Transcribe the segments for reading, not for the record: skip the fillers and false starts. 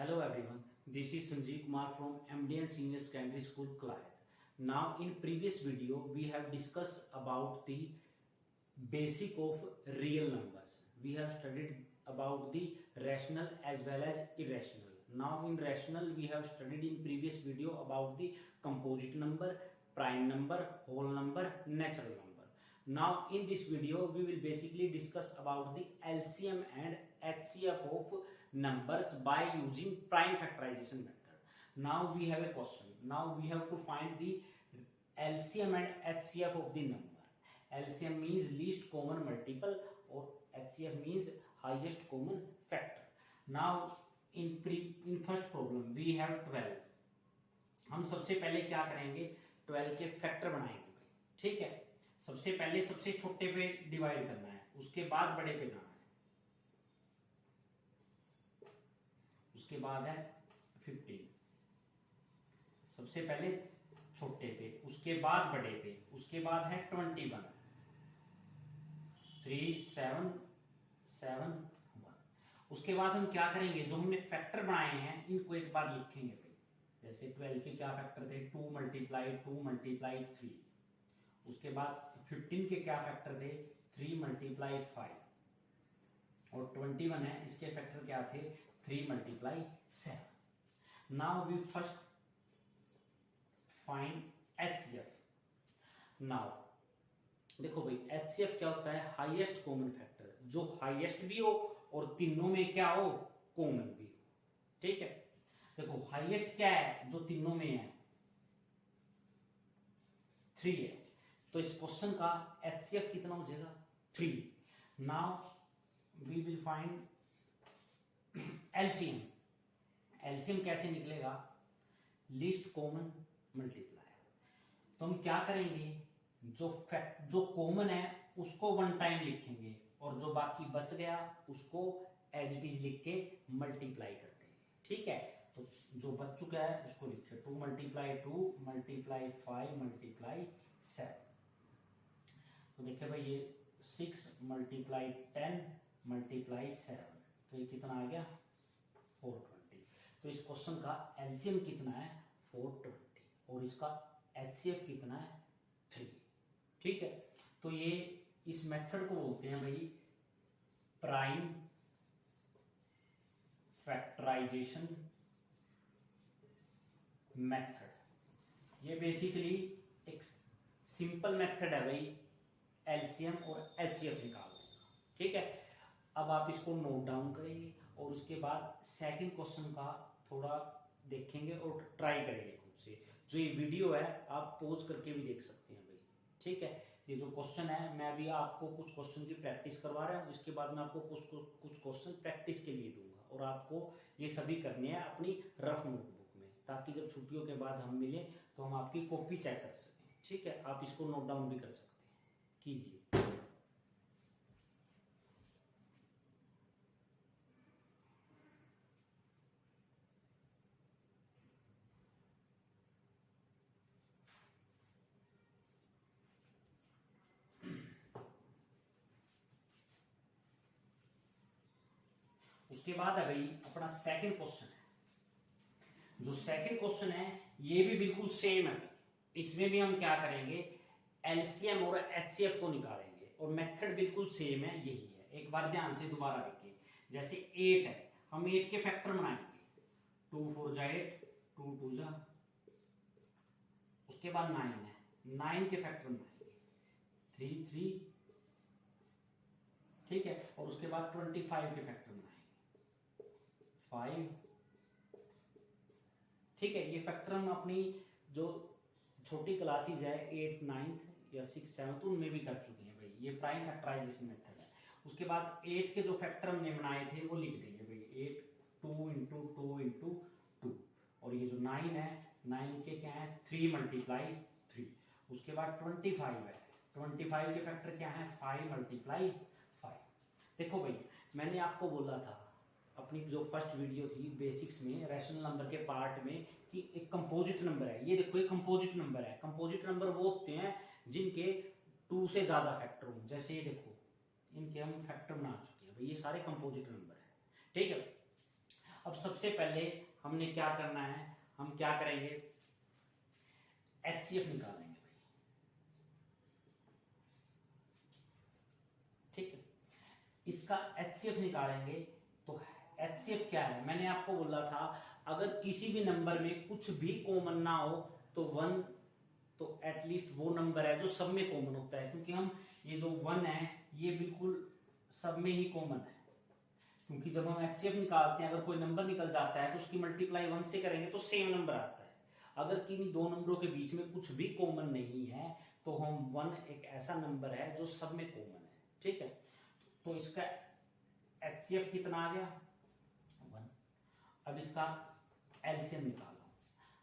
Hello everyone, this is Sanjeev Kumar from MDN Senior Secondary School, Clayat. Now in previous video we have discussed about the basic of real numbers. We have studied about the rational as well as irrational. Now in rational we have studied in previous video about the composite number, prime number, whole number, natural number. Now in this video we will basically discuss about the LCM and HCF of numbers by using prime factorization method. Now we have a question. Now we have to find the LCM and HCF of the number. LCM means least common multiple or HCF means highest common factor. Now in first problem we have 12. हम सबसे पहले क्या करेंगे, 12 के factor बनाएंगे भाई. ठीक है, सबसे पहले सबसे छोटे पे डिवाइड करना है, उसके बाद बड़े पे जाना है, उसके बाद है 15. सबसे पहले छोटे पे, उसके बाद बड़े पे, उसके बाद है 21, 3 7 7 1. उसके बाद हम क्या करेंगे, जो हमने फैक्टर बनाए हैं इनको एक बार लिखेंगे भाई. जैसे 12 के क्या फैक्टर थे, 2 मल्टीप्लाई 3. उसके बाद 15 के क्या फैक्टर थे, 3 मल्टीप्लाई 5. और 21 है, इसके फैक्टर क्या थे, 3 multiply 7. Now we first find HCF. Now देखो भाई, HCF क्या होता है, हाईएस्ट कॉमन फैक्टर, जो हाईएस्ट भी हो और तीनों में क्या हो, कॉमन भी हो. ठीक है, देखो हाईएस्ट क्या है, जो तीनों में है, 3 है. तो इस क्वेश्चन का HCF कितना हो जाएगा, 3. Now we will find LCM. LCM कैसे निकलेगा, लीस्ट कॉमन मल्टीप्लायर. तो हम क्या करेंगे, जो कॉमन है उसको वन टाइम लिखेंगे और जो बाकी बच गया उसको एज इट इज लिख के मल्टीप्लाई कर देंगे. ठीक है, तो जो बच चुका है उसको लिखे 2 मल्टीप्लाई 5 मल्टीप्लाई 7. तो देखिए भाई ये 6 मल्टीप्लाई 10 मल्टीप्लाई 7, तो ये कितना आ गया, 420. तो इस क्वेश्चन का एलसीएम कितना है, 420, और इसका एचसीएफ कितना है, 3. ठीक है, तो ये इस मेथड को बोलते हैं भाई प्राइम फैक्टराइजेशन मेथड. ये बेसिकली एक सिंपल मेथड है भाई एलसीएम और एचसीएफ निकालने का. ठीक है, अब आप इसको नोट डाउन करेंगे और उसके बाद सेकंड क्वेश्चन का थोड़ा देखेंगे और ट्राई करेंगे खुद से. जो ये वीडियो है आप पॉज करके भी देख सकते हैं भाई. ठीक है, ये जो क्वेश्चन है मैं अभी आपको कुछ क्वेश्चन की प्रैक्टिस करवा रहा हूँ, इसके बाद मैं आपको कुछ क्वेश्चन प्रैक्टिस के लिए दूंगा और आपको ये सभी करने हैं अपनी रफ नोटबुक में, ताकि जब छुट्टियों के बाद हम मिले तो हम आपकी कॉपी चेक कर सकें. ठीक है, आप इसको नोट डाउन भी कर सकते हैं, कीजिए. उसके बाद है भाई अपना सेकंड क्वेश्चन है. जो सेकंड क्वेश्चन है ये भी बिल्कुल सेम है. इसमें भी हम क्या करेंगे, एलसीएम और एचसीएफ को निकालेंगे और मेथड बिल्कुल सेम है, यही है. एक बार ध्यान से दोबारा देखिए. जैसे 8 है, हम 8 के फैक्टर बनाएंगे, 2 4 जा 8, 2 2 जा. उसके बाद 9 है, 9 के फैक्टर बनाएंगे, 3 3. ठीक है, और उसके बाद 25 के फैक्टर बनाएंगे, 5. ठीक है, ये फैक्टर हम अपनी जो छोटी क्लासेस है 8 9th या 6 7th उनमें भी कर चुके हैं भाई. ये प्राइम फैक्टराइजेशन मेथड है. उसके बाद 8 के जो फैक्टर हमने बनाए थे वो लिख देंगे भाई, 8 2 इंटू 2 इंटू 2. और ये जो 9 है, 9 के क्या है, 3 मल्टीप्लाई 3. उसके बाद 25 है, 25 के फैक्टर क्या है, 5 मल्टीप्लाई 5. देखो भाई, मैंने आपको बोला था अपनी जो फर्स्ट वीडियो थी बेसिक्स में रैशनल नंबर के पार्ट में कि एक कंपोजिट नंबर है. ये देखो ये कंपोजिट नंबर है. कंपोजिट नंबर वो होते हैं जिनके 2 से ज्यादा फैक्टर हो. जैसे ये देखो, इनके हम फैक्टर बना चुके हैं भाई, ये सारे कंपोजिट नंबर है. ठीक है, अब सबसे पहले हमने क्या करना है, हम क्या करेंगे, एचसीएफ निकालेंगे भाई। ठीक है, इसका एचसीएफ निकालेंगे। तो एचसीएफ क्या है, मैंने आपको बोला था अगर किसी भी नंबर में कुछ भी कॉमन ना हो तो वन, तो एटलीस्ट वो नंबर है जो सब में कॉमन होता है, क्योंकि हम ये जो वन है ये बिल्कुल सब में ही कॉमन है। क्योंकि जब हम एचसीएफ निकालते हैं, अगर कोई नंबर निकल जाता है तो उसकी मल्टीप्लाई वन से करेंगे तो सेम नंबर आता है। अगर किन्हीं दो नंबरों के बीच में कुछ भी कॉमन नहीं है तो हम वन एक ऐसा नंबर है जो सब में कॉमन है। ठीक है, तो इसका एचसीएफ कितना आ गया, वन। अब इसका एलसीएम निकालो।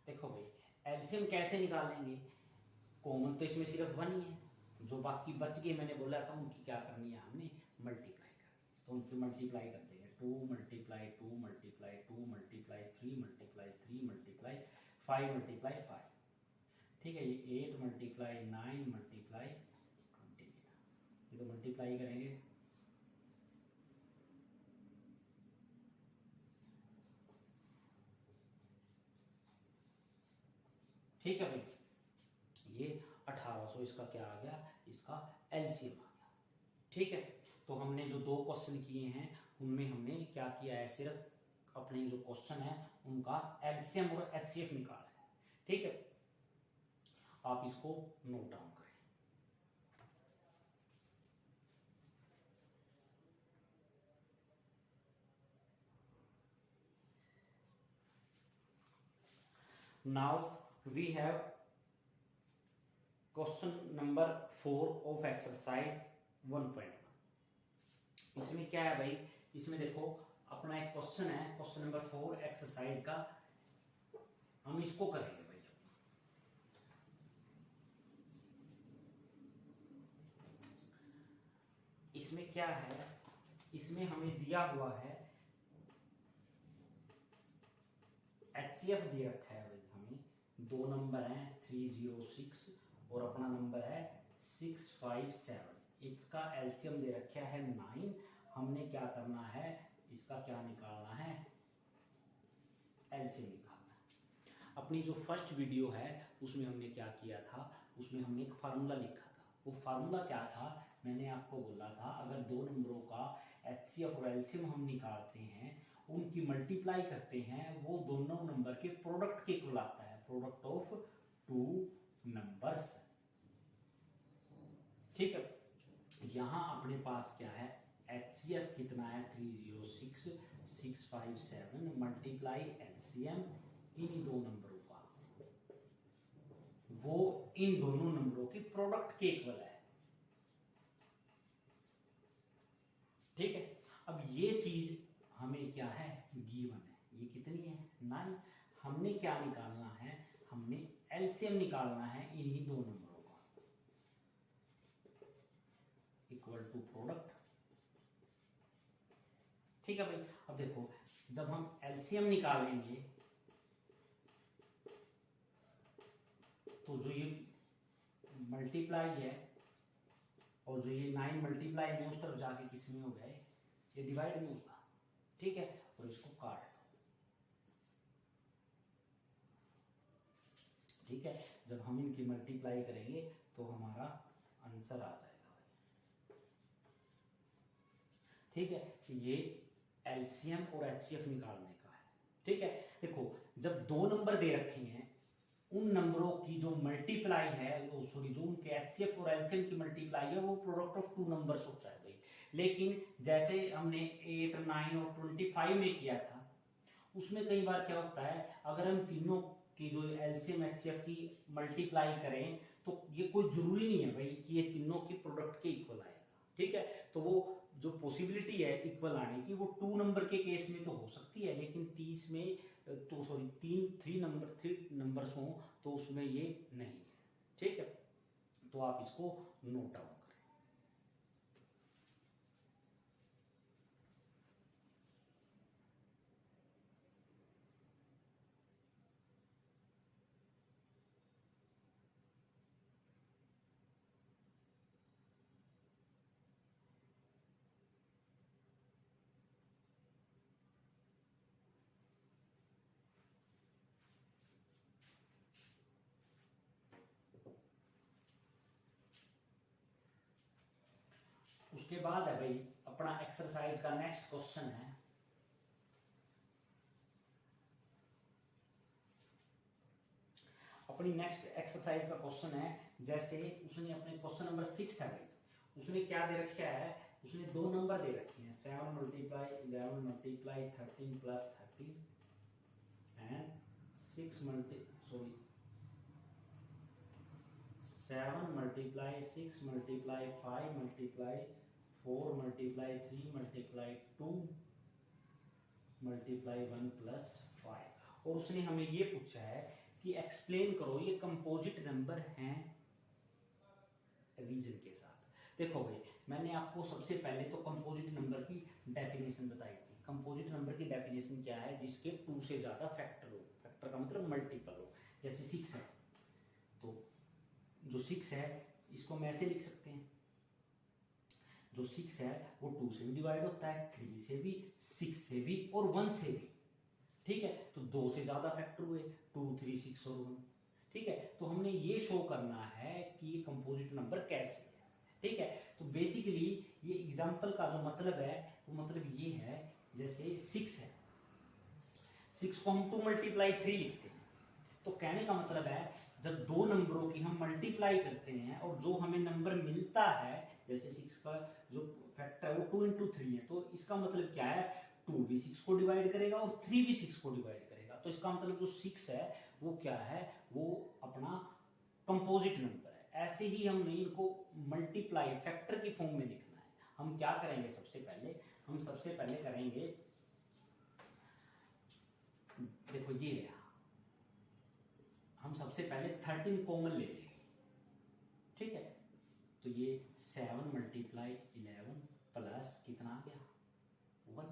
देखो भाई एलसीएम कैसे निकालेंगे, कॉमन तो इसमें सिर्फ वन ही है, जो बाकी बच गए मैंने बोला था उनकी क्या करनी है, हमने मल्टीप्लाई करनी। तो उनकी मल्टीप्लाई कर देंगे, 2 multiply 2 multiply 2 multiply 3 multiply 3 multiply 5 multiply 5। ठीक है, ये 8 मल्टीप्लाई 9 मल्टीप्लाई 20, ये तो मल्टीप्लाई करेंगे। ठीक है भाई, ये 1800 इसका क्या आ गया, इसका एलसीएम आ गया। ठीक है, तो हमने जो दो क्वेश्चन किए हैं उनमें हमने क्या किया है, सिर्फ अपने जो क्वेश्चन है उनका एलसीएम और एचसीएफ निकाला है। ठीक है, आप इसको नोट डाउन करें। Now we have question number 4 of exercise 1.1। इसमें क्या है भाई, इसमें देखो अपना एक क्वेश्चन है, क्वेश्चन नंबर 4 एक्सरसाइज का, हम इसको करेंगे भाई। इसमें क्या है, इसमें हमें दिया हुआ है एचसीएफ दे रखा है भाई, हमें दो नंबर हैं 306 और अपना नंबर है 657। इसका एलसीएम दे रखा है 9। हमने क्या करना है, इसका क्या निकालना है, एलसीएम निकालना है। अपनी जो फर्स्ट वीडियो है उसमें हमने क्या किया था, उसमें हमने एक फार्मूला लिखा था। वो फार्मूला क्या था, मैंने आपको बोला था अगर दो नंबरों का एचसीएफ और एलसीएम हम निकालते हैं, उनकी मल्टीप्लाई करते हैं, वो दोनों नंबर के प्रोडक्ट के इक्वल आता है, प्रोडक्ट ऑफ टू नंबर्स। ठीक है, यहां अपने पास क्या है, एचसीएफ कितना है 306 657 मल्टीप्लाई एलसीएम इन दो नंबरों का, वो इन दोनों नंबरों की प्रोडक्ट के इक्वल है। ठीक है, अब ये चीज हमें क्या है, गिवन है, ये कितनी है 9। हमने क्या निकालना है, हमने एलसीएम निकालना है इन्हीं दो नंबरों का, इक्वल टू प्रोडक्ट। ठीक है भाई, अब देखो जब हम एलसीएम निकालेंगे तो जो ये मल्टीप्लाई है और जो ये 9 मल्टीप्लाई में उस तरफ जाके किस में हो गए, ये डिवाइड में होगा। ठीक है, और इसको काट दो। ठीक है, जब हम इनकी मल्टीप्लाई करेंगे तो हमारा आंसर आ जाएगा भाई। ठीक है, तो ये एलसीएम और एचसीएफ निकालने का है। ठीक है, देखो जब दो नंबर दे रखे हैं, उन नंबरों की जो मल्टीप्लाई है, सॉरी जो उनके एचसीएफ और एलसीएम की मल्टीप्लाई है, वो प्रोडक्ट ऑफ टू नंबर्स होता है भाई। लेकिन जैसे हमने 8, 9 और 25 में किया था, उसमें कई बार क्या होता है, अगर हम तीनों की जो एलसीएम एचसीएफ की मल्टीप्लाई करें तो ये कोई जरूरी नहीं है भाई कि ये तीनों की प्रोडक्ट के इक्वल आएगा। ठीक है, तो वो जो पॉसिबिलिटी है इक्वल आने की, वो टू नंबर के केस में तो हो सकती है, लेकिन 30 में तो सॉरी थ्री नंबर्स हों तो उसमें ये नहीं है। ठीक है, तो आप इसको नोट डाउन करें। उसके बाद है भाई अपना एक्सरसाइज का नेक्स्ट क्वेश्चन है, अपनी नेक्स्ट एक्सरसाइज का क्वेश्चन है, जैसे उसने अपने क्वेश्चन नंबर 6 है भाई, उसने क्या दे रखा है, उसने दो नंबर दे रखे हैं 7 multiply 11 multiply 13 plus 13 and 7 multiply 6 multiply 5 multiply 4 multiply 3 multiply 2 multiply 1 plus 5। और उसने हमें ये पूछा है कि एक्सप्लेन करो ये कंपोजिट नंबर हैं रीजन के साथ। देखो भाई मैंने आपको सबसे पहले तो कंपोजिट नंबर की डेफिनेशन बताई थी। कंपोजिट नंबर की डेफिनेशन क्या है, जिसके 2 से ज्यादा फैक्टर हो, फैक्टर का मतलब मल्टीपल हो। जैसे 6 है तो जो 6 है इसको हम ऐसे लिख सकते हैं, जो 6 है वो 2 से भी डिवाइड होता है, 3 से भी, 6 से भी और 1 से भी। ठीक है, तो 2 से ज्यादा फैक्टर हुए 2 3 6 और 1। ठीक है, तो हमने ये शो करना है कि ये कंपोजिट नंबर कैसे है। ठीक है, तो बेसिकली ये एग्जांपल का जो मतलब है वो मतलब ये है, जैसे 6 है, 6 को हम 2 मल्टीप्लाई 3 लिखते हैं। तो कहने का मतलब है जब दो नंबरों की हम मल्टीप्लाई करते हैं और जो हमें नंबर मिलता है, जैसे 6 का जो फैक्टर है वो 2 into 3 है, तो इसका मतलब क्या है 2 भी 6 को डिवाइड करेगा और 3 भी 6 को डिवाइड करेगा। तो इसका मतलब जो 6 है वो क्या है, वो अपना कंपोजिट नंबर है। ऐसे ही हमने इनको मल्टीप्लाई फैक्टर की फॉर्म में लिखना है। हम क्या करेंगे, सबसे पहले करेंगे, देखो ये है, हम सबसे पहले 13 कॉमन ले लेंगे। ठीक है, तो ये 7 मल्टीप्लाई 11 प्लस कितना आ गया 1।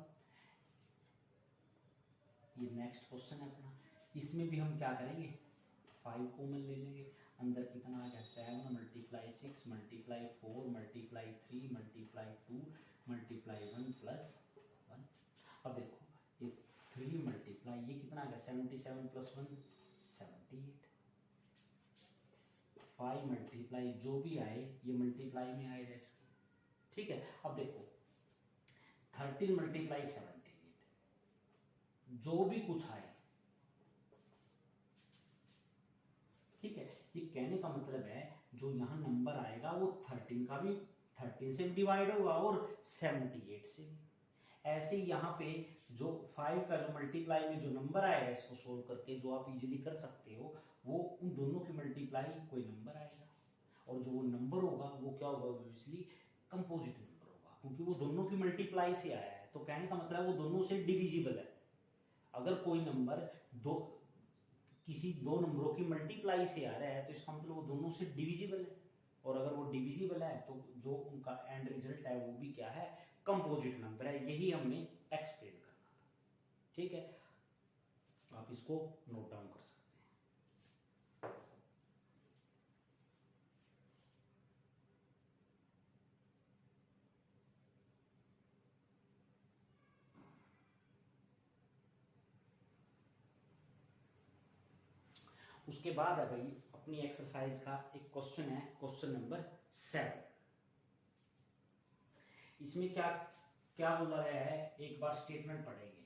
ये नेक्स्ट क्वेश्चन है अपना, इसमें भी हम क्या करेंगे 5 कॉमन ले लेंगे। अंदर कितना आ गया 7 multiply 6 multiply 4 multiply 3 multiply 2 multiply 1 plus 1। अब देखो ये 3 मल्टीप्लाई ये कितना आ गया 77 प्लस 1 78। 5 मल्टीप्लाई जो भी आए ये मल्टीप्लाई में आएगा इसके। ठीक है, अब देखो 13 मल्टीप्लाई 78 जो भी कुछ आए। ठीक है, ये कहने का मतलब है जो यहाँ नंबर आएगा वो 13 का भी 13 से भी डिवाइड होगा और 78 से भी। ऐसे ही यहाँ पे जो 5 का जो मल्टीप्लाई में जो नंबर आएगा इसको सोल्व करके जो आप इजीली कर सकते हो, वो उन दोनों की मल्टीप्लाई कोई नंबर आएगा और जो वो नंबर होगा वो क्या होगा, ऑब्वियसली कंपोजिट नंबर होगा, क्योंकि वो दोनों की मल्टीप्लाई से आया है। तो कहने का मतलब है वो दोनों से डिविजिबल है। अगर कोई नंबर किसी दो नंबरों की मल्टीप्लाई से आ रहा है तो इसका मतलब वो दोनों से डिविजिबल है, और अगर वो डिविजिबल है तो जो उनका एंड रिजल्ट है वो भी क्या है, कंपोजिट नंबर है। यही हमने एक्सप्लेन करना था। ठीक है, आप इसको नोट डाउन कर सकते हैं। उसके बाद है भाई अपनी एक्सरसाइज का एक क्वेश्चन है, क्वेश्चन नंबर 7। इसमें क्या क्या बोला गया है, एक बार स्टेटमेंट पढ़ेंगे।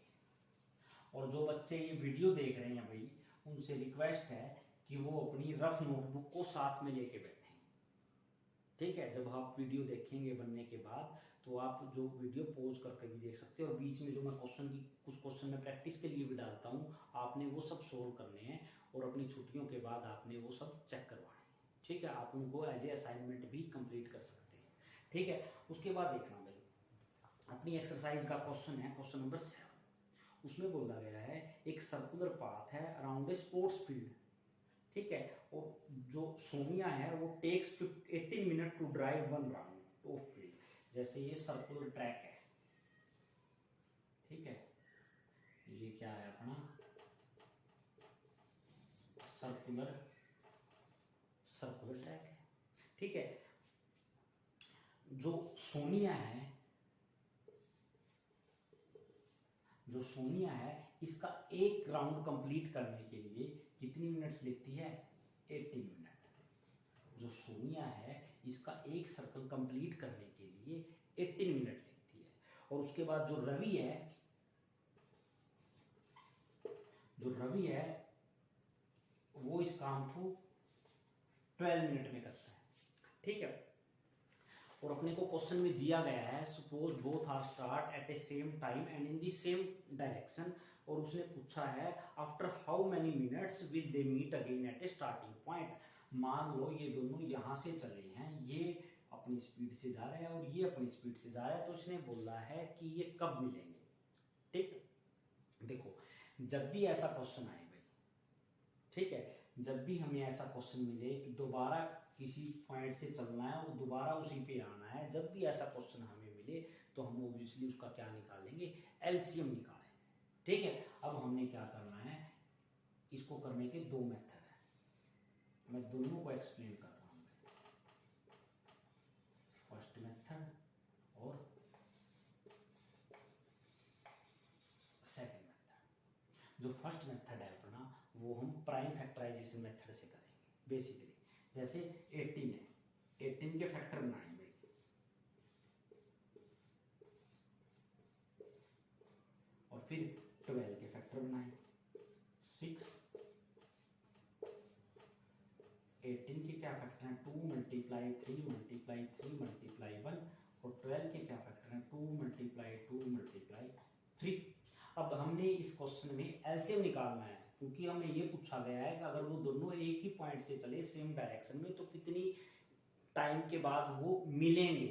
और जो बच्चे ये वीडियो देख रहे हैं भाई उनसे रिक्वेस्ट है कि वो अपनी रफ नोटबुक को साथ में लेके बैठें। ठीक है, जब आप वीडियो देखेंगे बनने के बाद तो आप जो वीडियो पॉज करके भी देख सकते हो, और बीच में जो मैं कुछ क्वेश्चन में प्रैक्टिस के लिए भी डालता हूँ, आपने वो सब सोल्व करने हैं और अपनी छुट्टियों के बाद आपने वो सब चेक करवाने हैं। ठीक है, आप उनको एज ए असाइनमेंट भी कंप्लीट कर सकते हैं। ठीक है, उसके बाद देखना भाई अपनी एक्सरसाइज का क्वेश्चन है, क्वेश्चन नंबर 7। उसमें बोला गया है एक सर्कुलर पाथ है अराउंड ए स्पोर्ट्स फील्ड। ठीक है, और जो सोनिया है वो takes 18 minute to drive 1 round of field. जैसे ये सर्कुलर ट्रैक है। ठीक है, ये क्या है अपना सर्कुलर ट्रैक है। ठीक है, जो सोनिया है इसका एक राउंड कंप्लीट करने के लिए कितनी मिनट्स लेती है, 18 मिनट। जो सोनिया है इसका एक सर्कल कंप्लीट करने के लिए 18 मिनट लेती है। और उसके बाद जो रवि है वो इस काम को 12 मिनट में करता है। ठीक है, और अपने को क्वेश्चन में दिया गया है suppose both are start at a same time and in the same direction, और उसने पूछा है after how many minutes will they meet again at a starting point. मान लो ये दोनों यहाँ से चले हैं, ये अपनी स्पीड से जा रहे हैं और ये अपनी स्पीड से जा रहा है, तो इसने बोला है कि ये कब मिलेंगे। ठीक, देखो जब भी ऐसा क्वेश्चन आए भाई, ठीक है, जब भी हमें ऐसा क्वेश्चन मिले कि दोबारा किसी पॉइंट से चलना है और दोबारा उसी पे आना है, जब भी ऐसा क्वेश्चन हमें मिले तो हम ऑब्वियसली उसका क्या निकालेंगे, एलसीएम निकालेंगे। ठीक है, अब हमने क्या करना है, इसको करने के दो मेथड है, मैं दोनों को एक्सप्लेन कर रहा हूँ। फर्स्ट मेथड और सेकंड मेथड। जो फर्स्ट मेथड है अपना, वो हम प्राइम फैक्टराइजेशन मेथड से करेंगे। बेसिकली जैसे 18 है, 18 के फैक्टर बनाएंगे और फिर 12 के फैक्टर बनाए 6, 18 के क्या फैक्टर हैं 2 मल्टीप्लाई 3 मल्टीप्लाई 3 मल्टीप्लाई 1, और 12 के क्या फैक्टर हैं 2 मल्टीप्लाई 2 मल्टीप्लाई 3। अब हमने इस क्वेश्चन में एलसीएम निकालना है, क्योंकि हमें ये पूछा गया है कि अगर वो दोनों एक ही पॉइंट से चले सेम डायरेक्शन में तो कितनी टाइम के बाद वो मिलेंगे।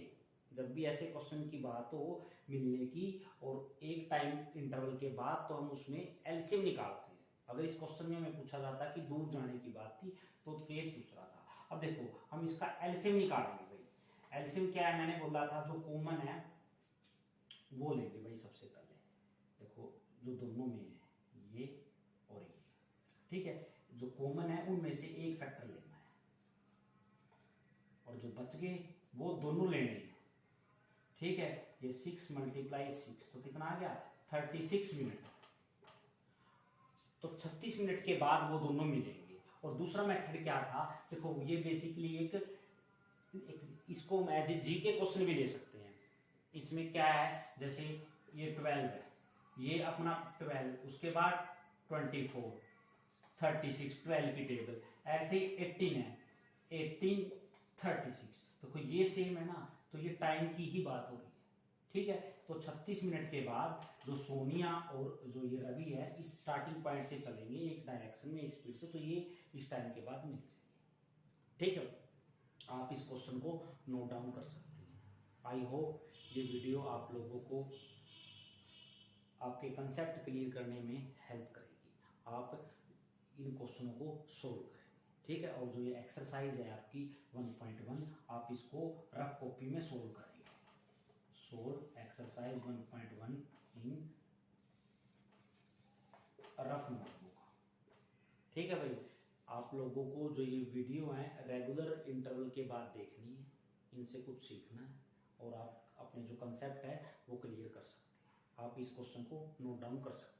जब भी ऐसे क्वेश्चन की बात हो मिलने की और एक टाइम इंटरवल के बाद, तो हम उसमें एलसीएम निकालते हैं। अगर इस क्वेश्चन में हमें पूछा जाता कि दूर जाने की बात थी तो केस दूसरा था। अब देखो हम इसका एलसीएम निकालेंगे भाई। एलसीएम क्या है, मैंने बोला था जो कॉमन है वो लेंगे भाई। सबसे पहले देखो जो दोनों में है ये और ये, ठीक है, जो कॉमन है उनमें से एक फैक्टर लेना है और जो बच गए वो दोनों लेने हैं। ठीक है, ये 6 मल्टीप्लाई 6 तो कितना आ गया 36 मिनट, तो 36 मिनट के बाद वो दोनों मिलेंगे। और दूसरा मेथड क्या था, देखो ये बेसिकली एक इसको हम एज ए जी के क्वेश्चन भी ले सकते हैं। इसमें क्या है, जैसे ये 12 है, ये अपना 12, उसके बाद 24, 36, 12 की टेबल, ऐसे 18 है, 18, 36, तो ये सेम है ना, तो ये टाइम की ही बात हो रही है। ठीक है, तो 36 मिनट के बाद जो सोनिया और जो ये रवि है इस स्टार्टिंग पॉइंट से चलेंगे एक डायरेक्शन में एक स्पीड से, तो ये इस टाइम के बाद मिल जाएंगे। ठीक है, आप इस क्वेश्चन को नोट डाउन कर सकते हैं। आई होप ये वीडियो आप लोगों को आपके कंसेप्ट क्लियर करने में हेल्प करेगी। आप इन क्वेश्चनों को सोल्व करें। ठीक है, और जो ये एक्सरसाइज है आपकी 1.1, आप इसको रफ कॉपी में सोल्व करेंगे। सोल्व एक्सरसाइज 1.1 इन रफ नोटबुक। ठीक है भाई, आप लोगों को जो ये वीडियो है रेगुलर इंटरवल के बाद देखनी है, इनसे कुछ सीखना है और आप अपने जो कंसेप्ट है वो क्लियर कर सकते हैं। आप इस क्वेश्चन को नोट डाउन कर सकते हैं।